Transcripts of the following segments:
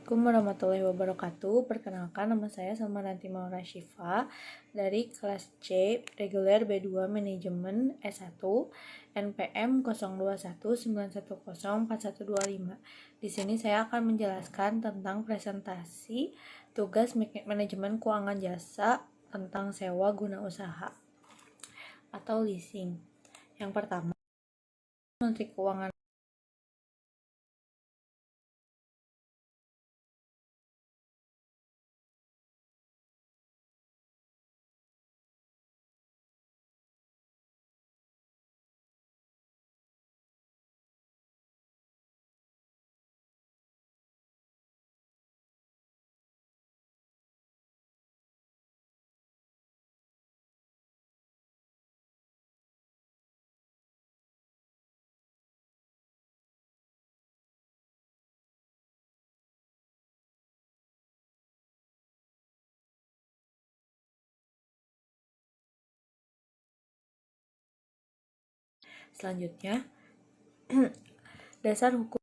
Assalamualaikum warahmatullahi wabarakatuh. Perkenalkan, nama saya Salmananti Maura Syifa dari kelas C reguler B2 Manajemen S1 NPM 0219104125. Di sini saya akan menjelaskan tentang presentasi tugas manajemen keuangan jasa tentang sewa guna usaha atau leasing. Yang pertama, Menteri Keuangan selanjutnya dasar hukum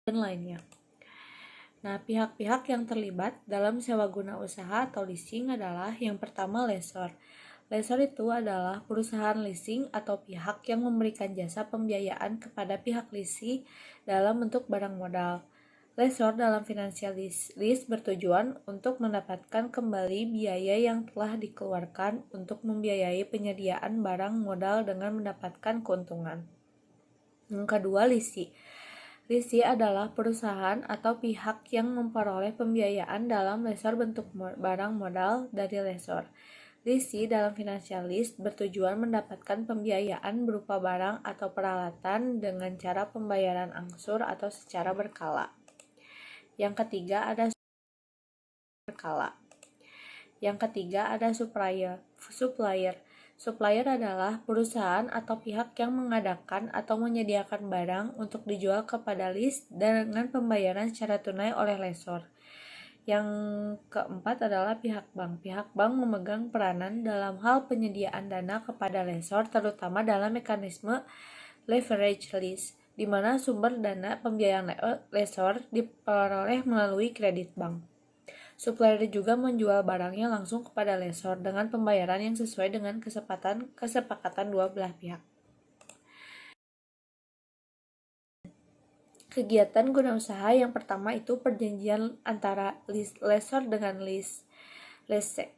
dan lainnya. Nah, pihak-pihak yang terlibat dalam sewa guna usaha atau leasing adalah yang pertama lessor. Lessor itu adalah perusahaan leasing atau pihak yang memberikan jasa pembiayaan kepada pihak leasing dalam bentuk barang modal. Lessor dalam financial lease bertujuan untuk mendapatkan kembali biaya yang telah dikeluarkan untuk membiayai penyediaan barang modal dengan mendapatkan keuntungan. Yang kedua, leasing. Leasing adalah perusahaan atau pihak yang memperoleh pembiayaan dalam lessor bentuk barang modal dari lessor. Leasing dalam financial lease bertujuan mendapatkan pembiayaan berupa barang atau peralatan dengan cara pembayaran angsur atau secara berkala. Yang ketiga ada supplier. Supplier adalah perusahaan atau pihak yang mengadakan atau menyediakan barang untuk dijual kepada lease dengan pembayaran secara tunai oleh lessor. Yang keempat adalah pihak bank. Pihak bank memegang peranan dalam hal penyediaan dana kepada lessor, terutama dalam mekanisme leverage lease, di mana sumber dana pembiayaan lessor diperoleh melalui kredit bank. Supplier juga menjual barangnya langsung kepada lessor dengan pembayaran yang sesuai dengan kesepakatan dua belah pihak. Kegiatan guna usaha yang pertama itu perjanjian antara lessor dengan lesse.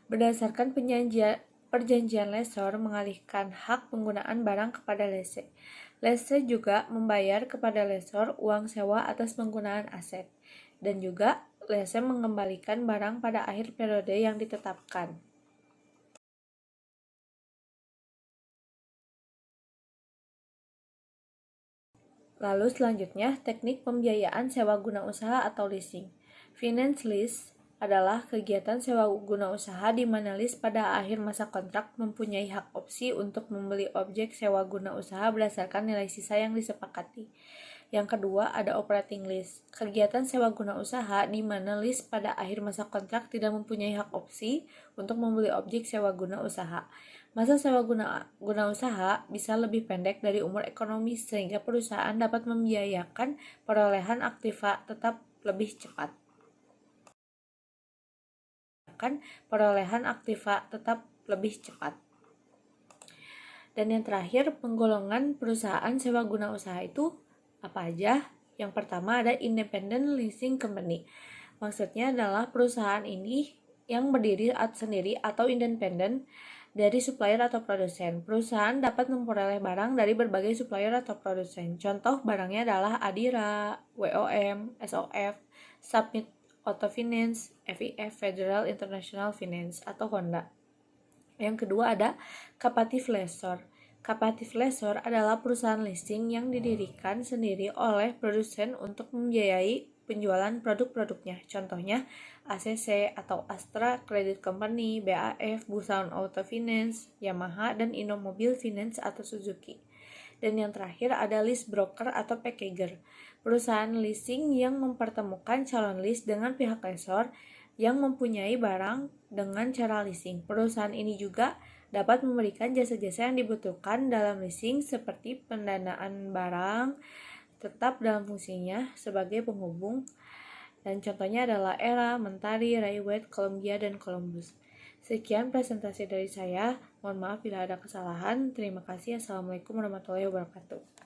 Berdasarkan perjanjian lessor mengalihkan hak penggunaan barang kepada lesse. Lesse juga membayar kepada lessor uang sewa atas penggunaan aset, dan juga lesse mengembalikan barang pada akhir periode yang ditetapkan. Lalu selanjutnya, teknik pembiayaan sewa guna usaha atau leasing. Finance lease adalah kegiatan sewa guna usaha di mana lease pada akhir masa kontrak mempunyai hak opsi untuk membeli objek sewa guna usaha berdasarkan nilai sisa yang disepakati. Yang kedua, ada operating lease. Kegiatan sewa guna usaha di mana lease pada akhir masa kontrak tidak mempunyai hak opsi untuk membeli objek sewa guna usaha. Masa sewa guna usaha bisa lebih pendek dari umur ekonomis sehingga perusahaan dapat membiayakan perolehan aktiva tetap lebih cepat. Dan yang terakhir, penggolongan perusahaan sewa guna usaha itu apa aja? Yang pertama ada independent leasing company. Maksudnya adalah perusahaan ini yang berdiri sendiri atau independen dari supplier atau produsen. Perusahaan dapat memperoleh barang dari berbagai supplier atau produsen. Contoh barangnya adalah Adira, WOM, SOF, Submit Auto Finance, FIF, Federal International Finance, atau Honda. Yang kedua ada captive lessor. Captive lessor adalah perusahaan leasing yang didirikan sendiri oleh produsen untuk membiayai penjualan produk-produknya. Contohnya ACC atau Astra Credit Company, BAF, Busan Auto Finance, Yamaha, dan Innomobil Finance atau Suzuki. Dan yang terakhir ada lease broker atau packager. Perusahaan leasing yang mempertemukan calon lease dengan pihak lessor yang mempunyai barang dengan cara leasing. Perusahaan ini juga dapat memberikan jasa-jasa yang dibutuhkan dalam leasing seperti pendanaan barang, tetap dalam fungsinya sebagai penghubung, dan contohnya adalah Era, Mentari, Raiwet, Columbia, dan Columbus. Sekian presentasi dari saya, mohon maaf bila ada kesalahan. Terima kasih. Assalamualaikum warahmatullahi wabarakatuh.